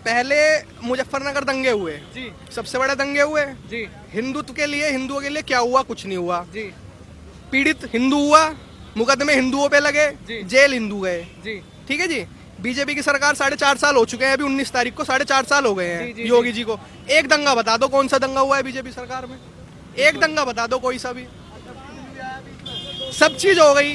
पहले मुजफ्फरनगर दंगे हुए जी सबसे बड़े दंगे हुए जी हिंदुओं के लिए क्या हुआ, कुछ नहीं हुआ। जी पीड़ित हिंदू हुआ, मुकदमे हिंदुओं पे लगे, जी। जेल हिंदू गए। जी ठीक है जी। बीजेपी की सरकार 4.5 साल हो चुके हैं, अभी 19 तारीख को 4.5 साल हो गए जी, हैं जी, योगी जी को। एक दंगा बता दो, कौन सा दंगा हुआ है बीजेपी सरकार में? एक दंगा बता दो कोई सा भी। सब चीज हो गई।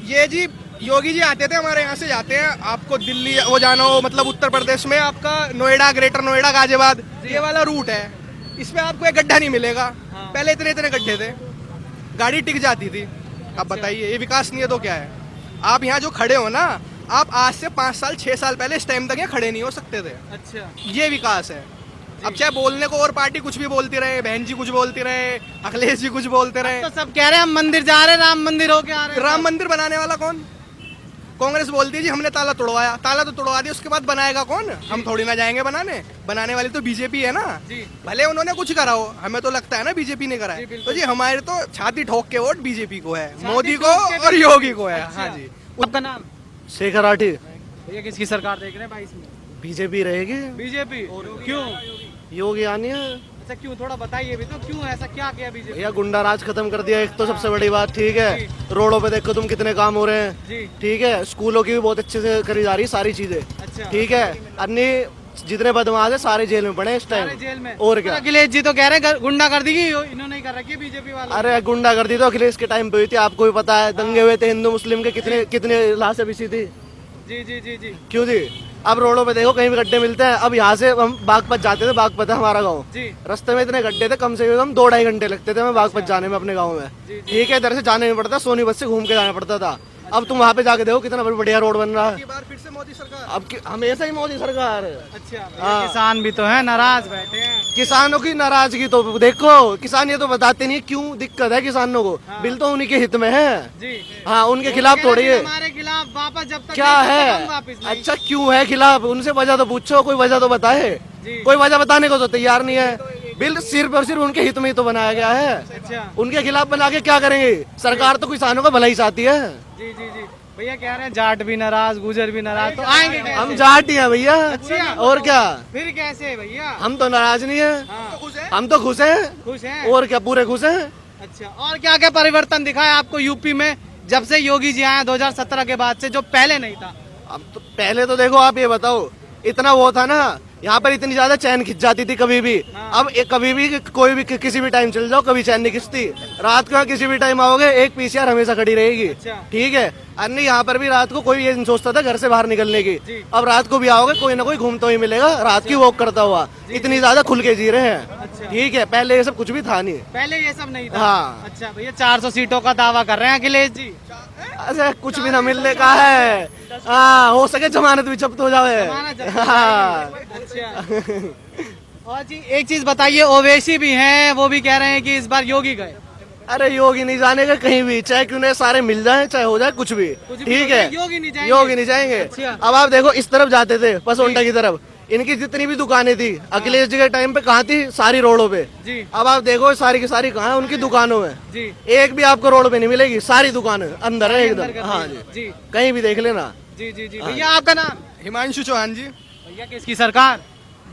ये जी योगी जी आते थे, हमारे यहाँ से जाते हैं, आपको दिल्ली वो जाना हो, मतलब उत्तर प्रदेश में आपका नोएडा, ग्रेटर नोएडा, गाजियाबाद, ये वाला रूट है। इसमें आपको एक गड्ढा नहीं मिलेगा। हाँ। पहले इतने इतने गड्ढे थे, गाड़ी टिक जाती थी। अब बताइए ये विकास नहीं है तो क्या है? आप यहाँ जो खड़े हो ना, आप आज से 5 साल 6 साल पहले इस टाइम तक यहाँ खड़े नहीं हो सकते थे। अच्छा ये विकास है। अब चाहे बोलने को और पार्टी कुछ भी बोलती रहे, बहन जी कुछ बोलती रहे, अखिलेश जी कुछ बोलते रहे। तो सब कह रहे हैं हम मंदिर जा रहे हैं, राम मंदिर होके आ रहे हैं। राम मंदिर बनाने वाला कौन? कांग्रेस बोलती है जी हमने ताला तोड़वाया। ताला तो तोड़वा दिया, उसके बाद बनाएगा कौन? हम थोड़ी ना जाएंगे बनाने। बनाने वाली तो बीजेपी है ना। जी भले उन्होंने कुछ करा हो, हमें तो लगता है ना बीजेपी ने करा जी, है। बिल्कुल। तो जी हमारे तो छाती ठोक के वोट बीजेपी को है, छाती मोदी ठोक को के और योगी को है। अच्छा। हाँ जी। आपका नाम? शेखर आठी। भैया किसकी सरकार देख रहे हैं 22 में? बीजेपी रहेगी। बीजेपी। क्यों? योगी आनी है। अच्छा क्यों, थोड़ा बताइए भी तो, क्यों ऐसा क्या किया बीजेपी? भैया गुंडा राज खत्म कर दिया, एक तो सबसे बड़ी बात। ठीक जी। है, रोडों पे देखो तुम कितने काम हो रहे हैं। जी ठीक है, स्कूलों की भी बहुत अच्छे से करी जा रही है सारी चीजें। अच्छा। ठीक है, अन्य जितने बदमाश है सारे जेल में पड़े हैं इस सारे टाइम। जेल में। और क्या? अखिलेश जी तो कह रहे हैं गुंडा कर दी, इन्होंने ही कर रखी है बीजेपी वाले। अरे गुंडा कर दी तो अखिलेश के टाइम पे हुई थी, आपको भी पता है। दंगे हुए थे हिंदू मुस्लिम के, कितने कितने लाशें बिछी थी। जी जी जी जी क्यों थी? अब रोडों पे देखो कहीं भी गड्ढे मिलते हैं। अब यहाँ से हम बागपत जाते थे, बागपत है हमारा गाँव। जी रास्ते में इतने गड्ढे थे, कम से कम 2-2.5 घंटे लगते थे हमें बागपत जाने में अपने गाँव में। जी, जी। ठीक है, इधर से जाने नहीं पड़ता, सोनीपत से घूम के जाना पड़ता था। अब तुम वहाँ पे जाके देखो कितना बढ़िया रोड बन रहा है। ये बार फिर से मोदी सरकार। अब हमेशा ही मोदी सरकार। अच्छा भैया, हाँ। किसान भी तो है नाराज बैठे हैं। किसानों की नाराजगी तो देखो, किसान ये तो बताते नहीं क्यों दिक्कत है किसानों को। हाँ। बिल तो उन्हीं के हित में है। जी हाँ, उनके खिलाफ थोड़ी है। हमारे खिलाफ वापस जब तक क्या नहीं, तब तक है? हम वापस नहीं। अच्छा क्यों है खिलाफ? उनसे वजह तो पूछो, कोई वजह तो बताए। जी। कोई वजह बताने को तो तैयार नहीं है। बिल सिर्फ और सिर्फ उनके हित में ही तो बनाया गया है। अच्छा उनके खिलाफ बना के क्या करेंगे? सरकार तो किसानों का भला ही चाहती है। जी जी जी भैया कह रहे हैं जाट भी नाराज, गुजर भी नाराज, तो आएंगे कैसे? हम जाट ही हैं भैया। अच्छा। और क्या? फिर कैसे भैया? हम तो नाराज नहीं है, हाँ, हम तो खुश हैं। खुश हैं? और क्या, पूरे खुश हैं। अच्छा, और क्या क्या परिवर्तन दिखा है आपको यूपी में जब से योगी जी आए 2017 के बाद से, जो पहले नहीं था? अब तो पहले तो देखो, आप ये बताओ, इतना वो था ना, यहाँ पर इतनी ज्यादा चैन खिंच जाती थी कभी भी। हाँ। अब कभी भी कोई भी किसी भी टाइम चल जाओ, कभी चैन नहीं खिंचती। रात को किसी भी टाइम आओगे, एक पीसीआर हमेशा खड़ी रहेगी। अच्छा। ठीक है, अन्य यहाँ पर भी रात को कोई ये नहीं सोचता था घर से बाहर निकलने की। जी। अब रात को भी आओगे, कोई ना कोई घूमता ही मिलेगा, रात की वॉक करता हुआ। इतनी ज्यादा खुल के जी रहे हैं। अच्छा। ठीक है, पहले ये सब कुछ भी था नहीं। पहले ये सब नहीं था। हाँ। अच्छा भैया 400 सीटों का दावा कर रहे हैं अखिलेश जी। अच्छा, कुछ भी ना मिलने का है। हाँ, हो सके जमानत भी जब्त हो जाए। जमानत जब्त हो हाँ। जाएगी। अच्छा और जी एक चीज बताइए, ओवैसी भी हैं, वो भी कह रहे हैं कि इस बार योगी गए। अरे योगी नहीं जाने का कहीं भी, चाहे क्यों नहीं, सारे मिल जाए, चाहे हो जाए कुछ भी। कुछ भी ठीक हो जाए, है, योगी नहीं जाएंगे। योगी नहीं जाएंगे। अच्छा। अब आप देखो, इस तरफ जाते थे पसोंटा की तरफ, इनकी जितनी भी दुकानें थी अखिलेश जी के टाइम पे कहाँ थी? सारी रोडों पे। जी अब आप देखो सारी की सारी कहाँ है? उनकी दुकानों में। जी एक भी आपको रोड पे नहीं मिलेगी, सारी दुकानें अंदर है अंदर कर एकदम। दी। हाँ जी, जी कहीं भी देख लेना। जी जी जी हाँ। भैया आपका नाम? हिमांशु चौहान जी। भैया किसकी सरकार?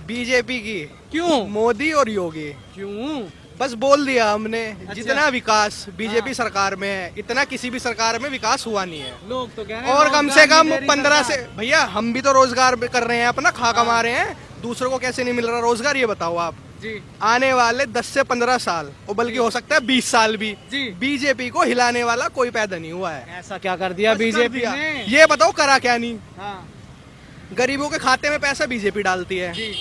बीजेपी की। क्यों? मोदी और योगी। क्यों? बस बोल दिया हमने। अच्छा। जितना विकास बीजेपी हाँ। सरकार में है, इतना किसी भी सरकार में विकास हुआ नहीं है। लोग तो कह रहे हैं और कम से रोजगार कम नहीं दे रही 15 से, सरकार। भैया हम भी तो रोजगार कर रहे हैं, अपना खा कमा रहे हैं। दूसरों को कैसे नहीं मिल रहा रोजगार, ये बताओ आप। जी आने वाले 10 से 15 साल, और बल्कि हो सकता है 20 साल भी, जी बीजेपी को हिलाने वाला कोई पैदा नहीं हुआ है। ऐसा क्या कर दिया बस कर बीजेपी दिया। ने? ये बताओ करा क्या नहीं। हाँ गरीबों के खाते में पैसा बीजेपी डालती है। जी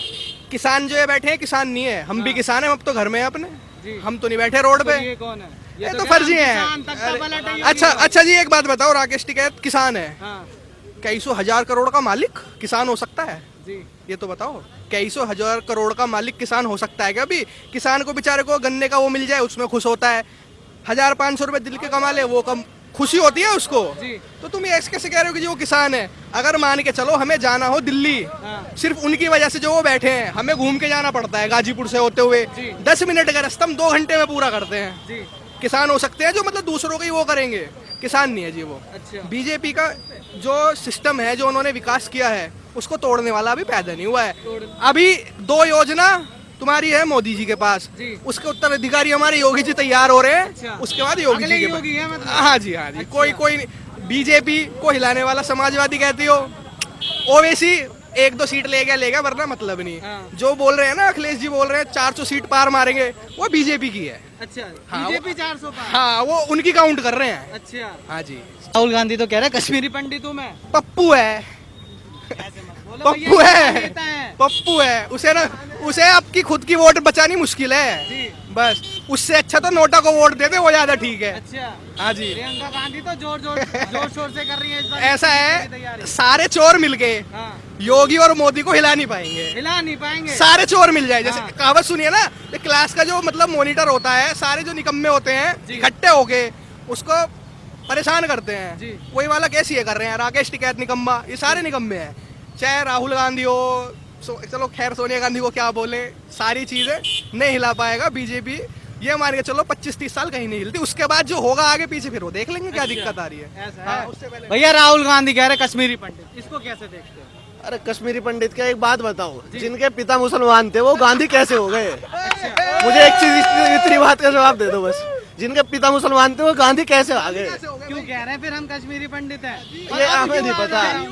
किसान जो है बैठे हैं, किसान नहीं है, हम भी हाँ। किसान हैं, हम अब तो घर में हैं अपने। जी हम तो नहीं बैठे रोड तो पे। ये कौन है? ये तो कह रहे फर्जी हैं, है। किसान तक का पलट है, ये अच्छा भी है। अच्छा जी, एक बात बताओ, राकेश टिकैत किसान है, हाँ कई सौ हजार करोड़ का मालिक किसान हो सकता है? जी ये तो बताओ, कई सौ हजार करोड़ का मालिक किसान हो सकता है क्या? अभी किसान को बेचारे को गन्ने का वो मिल जाए, उसमें खुश होता है। 1500 रुपए दिल के कमा ले, वो कम खुशी होती है उसको। जी तो तुम ये ऐसे कैसे कह रहे हो कि जी वो किसान है? अगर मान के चलो हमें जाना हो दिल्ली, हाँ सिर्फ उनकी वजह से जो वो बैठे हैं, हमें घूम के जाना पड़ता है गाजीपुर से होते हुए। जी। 10 मिनट का रास्ता हम 2 घंटे में पूरा करते हैं। जी किसान हो सकते हैं जो मतलब दूसरों की वो करेंगे, किसान नहीं है जी वो। अच्छा बीजेपी का जो सिस्टम है, जो उन्होंने विकास किया है, उसको तोड़ने वाला अभी पैदा नहीं हुआ है। अभी 2 योजना तुम्हारी है मोदी जी के पास, जी। उसके उत्तराधिकारी हमारे योगी जी तैयार हो रहे हैं। अच्छा। उसके बाद योगी अगले जी के योगी है पास। मतलब? हाँ जी, हाँ जी। कोई बीजेपी को हिलाने वाला समाजवादी कहती हो, ओवैसी 1-2 सीट ले गया वरना मतलब नहीं। हाँ। जो बोल रहे हैं ना अखिलेश जी बोल रहे हैं 400 सीट पार मारेंगे, वो बीजेपी की है। अच्छा, हाँ, बीजेपी 400 पार। हाँ, वो उनकी काउंट कर रहे हैं। अच्छा, हाँ जी। राहुल गांधी तो कह रहे हैं कश्मीरी पंडित हूँ मैं। पप्पू है, बोलो पप्पू भैया, है, नेता है। पप्पू है। उसे आपकी खुद की वोट बचानी मुश्किल है। जी। बस उससे अच्छा तो नोटा को वोट देते, वो ज्यादा ठीक है। अच्छा, हाँ जी। प्रियंका गांधी तो जोर शोर से कर रही है इस बार। ऐसा की तैयारी। है, सारे चोर मिलके हाँ, योगी और मोदी को हिला नहीं पाएंगे। हिला नहीं पाएंगे। सारे चोर मिल जाए, जैसे हाँ। कहावत सुनिए ना, ये क्लास का जो मतलब मॉनिटर होता है, सारे जो निकम्मे होते हैं जी। इकट्ठे होके उसको परेशान करते हैं। जी। वही वाला कैसे ये कर रहे हैं, राकेश टिकैत निकम्मा, ये सारे निकम्मे हैं। चाहे राहुल गांधी हो, चलो खैर सोनिया गांधी को क्या बोले, सारी चीजें नहीं हिला पाएगा बीजेपी। ये मान के चलो 25-30 साल कहीं नहीं हिलती। उसके बाद जो होगा आगे पीछे फिर वो देख लेंगे क्या दिक्कत आ रही है। ऐसा हाँ, है। उससे पहले भैया राहुल गांधी कह रहे हैं कश्मीरी पंडित, इसको कैसे देखते हो? अरे कश्मीरी पंडित का एक बात बताओ, जिनके पिता मुसलमान थे वो गांधी कैसे हो गए? मुझे एक चीज इतनी बात का जवाब दे दो बस, जिनके पिता मुसलमान थे वो गांधी कैसे आ गए? क्यों कह रहे हैं फिर हम कश्मीरी पंडित हैं? ये हमें नहीं पता है।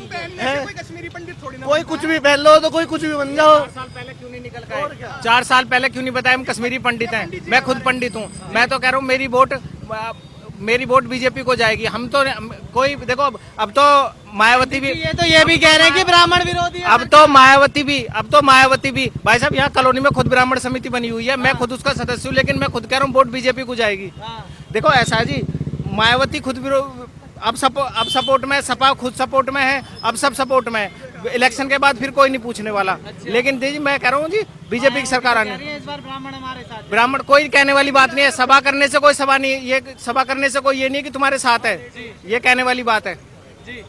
कोई कश्मीरी पंडित थोड़ी ना कोई कुछ भी पहन लो तो कोई कुछ भी बन जाओ। 4 साल पहले क्यों नहीं बताया हम कश्मीरी पंडित हैं? मैं खुद पंडित हूँ। मैं तो कह रहा हूँ मेरी वोट बीजेपी को जाएगी। हम तो कोई देखो, अब तो मायावती भी, ये भी कह रहे हैं कि ब्राह्मण विरोधी है। अब तो मायावती भी भाई साहब, यहाँ कॉलोनी में खुद ब्राह्मण समिति बनी हुई है। मैं खुद उसका सदस्य हूँ, लेकिन मैं खुद कह रहा हूँ वोट बीजेपी को जाएगी। हाँ। देखो ऐसा है जी, मायावती खुद अब सपोर्ट में, सपा खुद सपोर्ट में है, अब सब सपोर्ट में है। इलेक्शन के बाद फिर कोई नहीं पूछने वाला। लेकिन जी मैं कह रहा हूँ जी, बीजेपी की सरकार आने, कह रही है इस बार ब्राह्मण हमारे साथ। ब्राह्मण कोई कहने वाली बात नहीं है। सभा करने से कोई सभा नहीं है, ये सभा करने से कोई ये नहीं है कि तुम्हारे साथ है, ये कहने वाली बात है। जी,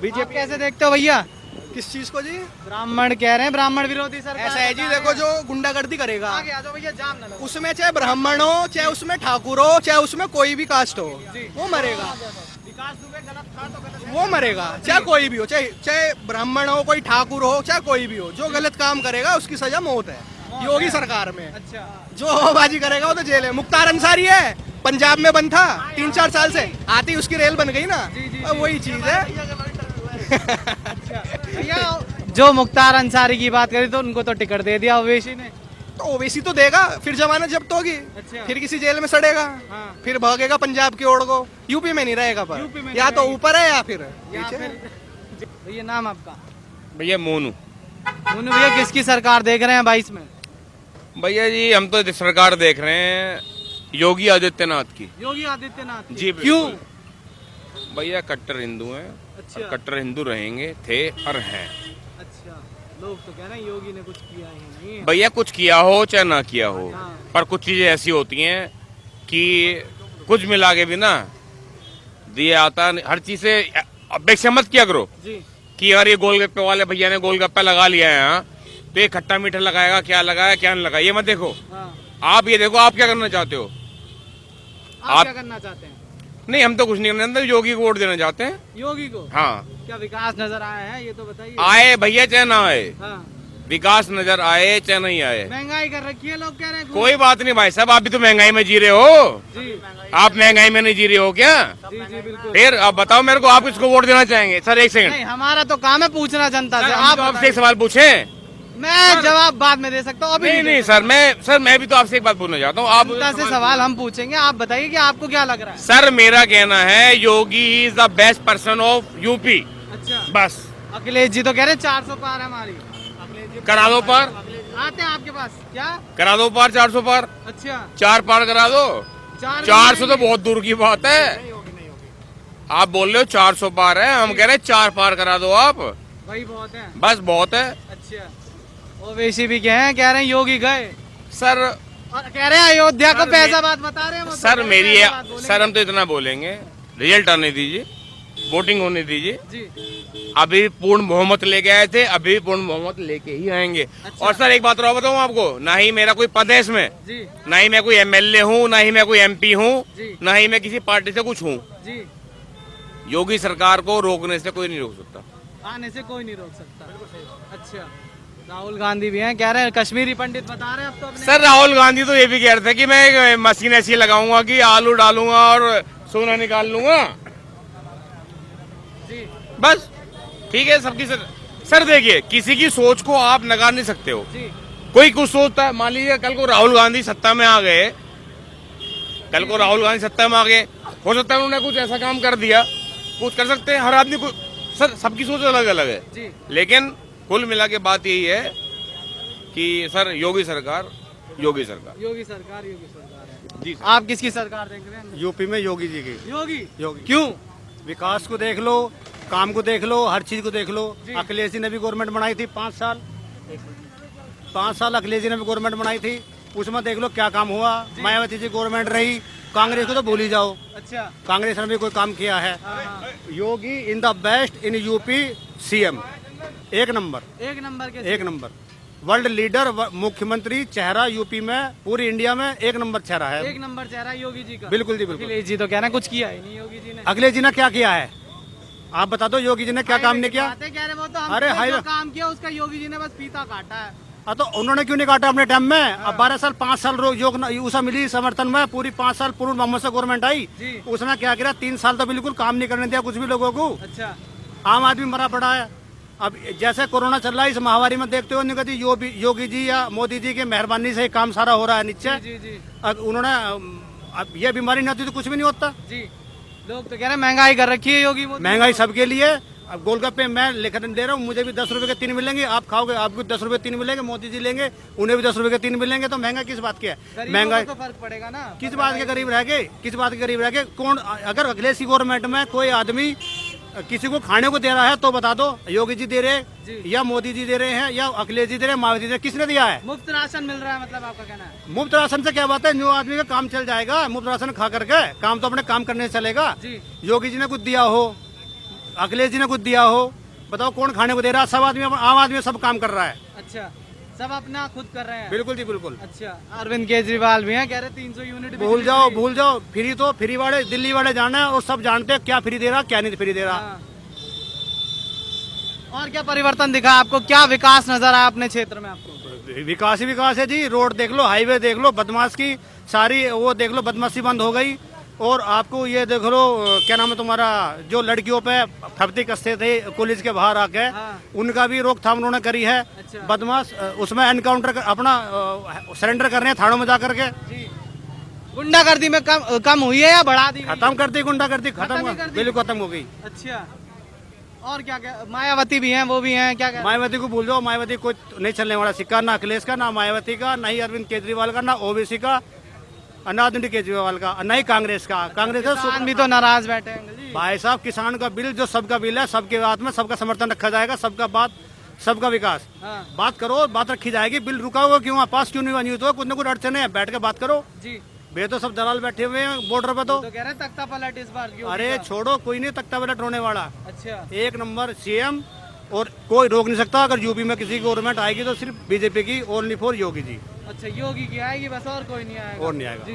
बीजेपी कैसे देखते हो भैया? किस चीज को जी? ब्राह्मण कह रहे हैं ब्राह्मण विरोधी सरकार। ऐसा है जी, देखो जो गुंडागर्दी करेगा आगे आ जाओ भैया, जाम ना लगो। उसमें चाहे ब्राह्मण हो, चाहे उसमें ठाकुर हो, चाहे उसमें कोई भी कास्ट हो, वो मरेगा। वो मरेगा, चाहे कोई भी हो, चाहे ब्राह्मण हो, कोई ठाकुर हो, चाहे कोई भी हो, जो गलत काम करेगा उसकी सजा मौत है योगी सरकार में। अच्छा, जो हवाबाजी करेगा वो तो जेल है। मुख्तार अंसारी है, पंजाब में बंद था 3-4 साल से, आती उसकी रेल बन गई ना। अब वही चीज है। भैया जो मुख्तार अंसारी की बात करी तो उनको तो टिकट दे दिया ओवैसी ने। तो ओवैसी तो देगा, फिर जमानत जब्त होगी, अच्छा। फिर किसी जेल में सड़ेगा, हाँ। फिर भागेगा पंजाब की ओर को। यूपी में नहीं रहेगा, पर यूपी में या नहीं तो रहेगा। ऊपर है या फिर या नीचे। फिर भैया नाम आपका? भैया मोनू। मोनू भैया किसकी सरकार देख रहे हैं 22 में? भैया जी हम तो सरकार देख रहे हैं योगी आदित्यनाथ की। योगी आदित्यनाथ की। जी क्यों? बिल्कुल। भैया कट्टर हिंदू हैं, अच्छा। और कट्टर हिंदू रहेंगे, थे और हैं। अच्छा, लोग तो कह रहे हैं योगी ने कुछ किया ही नहीं है। भैया कुछ किया हो चाहे ना किया हो, हाँ। पर कुछ चीजें ऐसी होती हैं कि कुछ मिला के भी ना दिया आता, हर चीज से अपेक्षा मत किया करो जी, कि यार ये गोलगप्पे वाले भैया ने गोलगप्पा लगा लिया है यहाँ, तो ये खट्टा मीठा लगाएगा, क्या लगाया क्या नहीं लगाया, ये मत देखो। हाँ। आप ये देखो आप क्या करना चाहते हो। आप आप- क्या करना चाहते हैं? नहीं हम तो कुछ नहीं करना चाहते, योगी को वोट देना चाहते हैं। योगी को? हाँ, क्या विकास नजर आया है ये तो बताइए। आए भैया चाहे ना आए, हाँ। विकास नजर आए चाहे नहीं आए, महंगाई कर रखी है, लोग कह रहे हैं। कोई बात नहीं भाई साहब, आप भी तो महंगाई में जी रहे हो। जी आप महंगाई में नहीं जी रहे हो क्या? जी जी बिल्कुल। फिर अब बताओ मेरे को, आप किसको वोट देना चाहेंगे? सर एक सेकंड, नहीं, हमारा तो काम है पूछना जनता से। आप आप आपसे एक सवाल पूछे। मैं जवाब बाद में दे सकता हूँ, अभी नहीं नहीं दे सर मैं भी तो आपसे एक बात पूछना चाहता हूँ। आप जनता से सवाल हम पूछेंगे, आप बताइए कि आपको क्या लग रहा है। सर मेरा कहना है Yogi is the best person of UP. अच्छा, बस अखिलेश जी तो कह रहे हैं 400 पार है हमारी। करा दो पार, आते हैं आपके पास क्या? करा दो पार, 400 पार, अच्छा, 4 पार करा दो। 400 तो बहुत दूर की बात है। आप बोल रहे हो 400 पार है, हम कह रहे हैं 4 पार करा दो आप, वही बहुत है। बस बहुत है। अच्छा, ओवैसी भी कह रहे हैं योगी गए, सर और कह रहे हैं अयोध्या को फैजाबाद बता रहे हैं। सर मेरी सर हम तो इतना बोलेंगे, रिजल्ट आने दीजिए, वोटिंग होने दीजिए। जी, अभी पूर्ण बहुमत लेके आए थे, अभी पूर्ण बहुमत लेके ही आएंगे। अच्छा। और सर एक बात और बताऊं आपको, ना ही मेरा कोई पद है इसमें, जी ना ही मैं कोई एमएलए हूँ, ना ही मैं कोई एमपी हूँ, जी। ना ही मैं किसी पार्टी से कुछ हूँ। जी। योगी सरकार को रोकने से कोई नहीं रोक सकता। आने से कोई नहीं रोक सकता। अच्छा, राहुल गांधी भी हैं, कह रहे हैं कश्मीरी पंडित बता रहे हैं अब तो अपने। सर राहुल गांधी तो ये भी कह रहे थे कि मैं एक मशीन ऐसी लगाऊंगा कि आलू डालूंगा और सोना निकाल लूंगा। जी बस ठीक है सबकी। सर देखिए, किसी की सोच को आप नकार नहीं सकते हो। जी कोई कुछ सोचता है, मान लीजिए कल को राहुल गांधी सत्ता में आ गए, कल को राहुल गांधी सत्ता में आ गए, हो सकता है उन्होंने कुछ ऐसा काम कर दिया, कुछ कर सकते हैं, हर आदमी को। सर सबकी सोच अलग अलग है जी। लेकिन कुल मिला के बात यही है कि सर योगी सरकार योगी सरकार है। जी। आप किसकी सरकार देख रहे हैं? यूपी में योगी जी की। योगी क्यों? विकास को देख लो, काम को देख लो, हर चीज को देख लो। जी। अखिलेश जी ने भी गवर्नमेंट बनाई थी 5 साल। 5 साल अखिलेश जी ने भी गवर्नमेंट बनाई थी, उसमें देख लो क्या काम हुआ। मायावती जी गवर्नमेंट रही, कांग्रेस को तो भूल ही जाओ, अच्छा। कांग्रेस ने भी कोई काम किया है। हाँ। Yogi in the best in UP CM, एक नंबर के एक नंबर वर्ल्ड लीडर, मुख्यमंत्री चेहरा यूपी में, पूरी इंडिया में एक नंबर चेहरा है। एक नंबर चेहरा योगी जी का। बिल्कुल जी बिल्कुल। अखिलेश जी तो कह रहे हैं कुछ किया ही नहीं योगी जी ने। अखिलेश जी ने क्या किया है आप बता दो, योगी जी ने क्या काम नहीं किया? बातें कह रहे वो तो अरे हमने हाई- जो काम किया उसका योगी जी ने बस फीता काटा है। हाँ तो उन्होंने क्यों नहीं काटा अपने टाइम में? अब 12 साल 5 साल उषा मिली समर्थन में, पूरी 5 साल पूर्ण बहुमत से गवर्नमेंट आई। जी। उसने क्या किया? 3 साल तो बिल्कुल काम नहीं करने दिया कुछ भी लोगों को। अच्छा। आम आदमी मरा पड़ा है। अब जैसे कोरोना चल रहा है, इस महामारी में देखते हो नहीं कहती योगी जी या मोदी जी की मेहरबानी से ही काम सारा हो रहा है नीचे। जी जी अब उन्होंने अब ये बीमारी नहीं होती तो कुछ भी नहीं होता। जी। लोग तो कह रहे हैं महंगाई कर रखी है योगी मोदी। महंगाई सबके लिए। अब गोलगप्पे मैं लेकर दे रहा हूँ, मुझे भी 10 रुपए के 3 मिलेंगे, आप खाओगे आपको 10 रुपए 3 मिलेंगे, मोदी जी लेंगे उन्हें भी 10 रुपए के 3 मिलेंगे, तो महंगा किस बात की है? गरीबों महंगाई को तो फर्क पड़ेगा ना। किस बात के गरीब रह गए? किस बात के गरीब रह गए? कौन? अगर अखिलेश की गवर्नमेंट में कोई आदमी किसी को खाने को दे रहा है तो बता दो, योगी जी दे रहे या मोदी जी दे रहे हैं या अखिलेश जी दे रहे हैं, मायावती जी दे रहे, किसने दिया है? मुफ्त राशन मिल रहा है, मतलब आपका कहना है? मुफ्त राशन से क्या बात है? जो आदमी का काम चल जाएगा मुफ्त राशन खा करके, काम तो अपने काम करने से चलेगा। जी। योगी जी ने कुछ दिया हो, अखिलेश जी ने कुछ दिया हो, बताओ कौन खाने को दे रहा है? सब आदमी, आम आदमी सब काम कर रहा है। अच्छा, सब अपना खुद कर रहे हैं। बिल्कुल जी बिल्कुल। अच्छा, अरविंद केजरीवाल भी हैं, कह रहे 300 यूनिट भूल जाओ फ्री तो फ्री वाले दिल्ली वाले जाना है और सब जानते हैं क्या फ्री दे रहा क्या नहीं फ्री दे रहा। हाँ। और क्या परिवर्तन दिखा आपको? क्या विकास नजर आया अपने क्षेत्र में आपको? विकास ही विकास है जी। रोड देख लो, हाईवे देख लो, बदमाश की सारी वो देख लो, बदमाशी बंद हो गई। और आपको ये देख लो, क्या नाम है तुम्हारा, जो लड़कियों पे फब्ती कसते थे पुलिस के बाहर आके, हाँ। उनका भी रोकथाम उन्होंने करी है। अच्छा। बदमाश उसमें एनकाउंटर अपना सरेंडर कर रहे हैं थानों में जा करके। जी। गुंडागर्दी में कम हुई है या बढ़ा दी? खत्म कर दी गुंडागर्दी, खत्म ही कर दी। बिल्कुल खत्म हो गई। अच्छा। और क्या क्या? मायावती भी हैं, वो भी हैं, क्या क्या? मायावती को भूल जाओ, मायावती कोई नहीं चलने वाला सिक्का, ना अखिलेश का, ना मायावती का, ना ही अरविंद केजरीवाल का, ना ओबीसी का, ना अरविंद केजरीवाल का, ना ही कांग्रेस का। कांग्रेस किसान भी तो नाराज बैठे हैं जी। भाई साहब, किसान का बिल जो सबका बिल है, सबके बात में सबका समर्थन रखा जाएगा, सबका बात, सबका विकास। हाँ। बात करो, बात रखी जाएगी। बिल रुका हुआ क्यों? पास क्यों नहीं हुआ? नहीं तो कुछ न कुछ अड़चन है, बैठ के बात करो। जी। वे तो सब दलाल बैठे हुए हैं बॉर्डर पे तो। तो कह रहे हैं तख्ता पलट इस बार क्यों? अरे छोड़ो, कोई नहीं तख्ता पलट होने वाला। अच्छा। एक नंबर सीएम, और कोई रोक नहीं सकता। अगर यूपी में किसी गवर्नमेंट आएगी तो सिर्फ बीजेपी की, ओनली फॉर योगी जी, अच्छा, योगी की आएगी बस, और कोई नहीं आएगा? और नहीं आएगा। जी।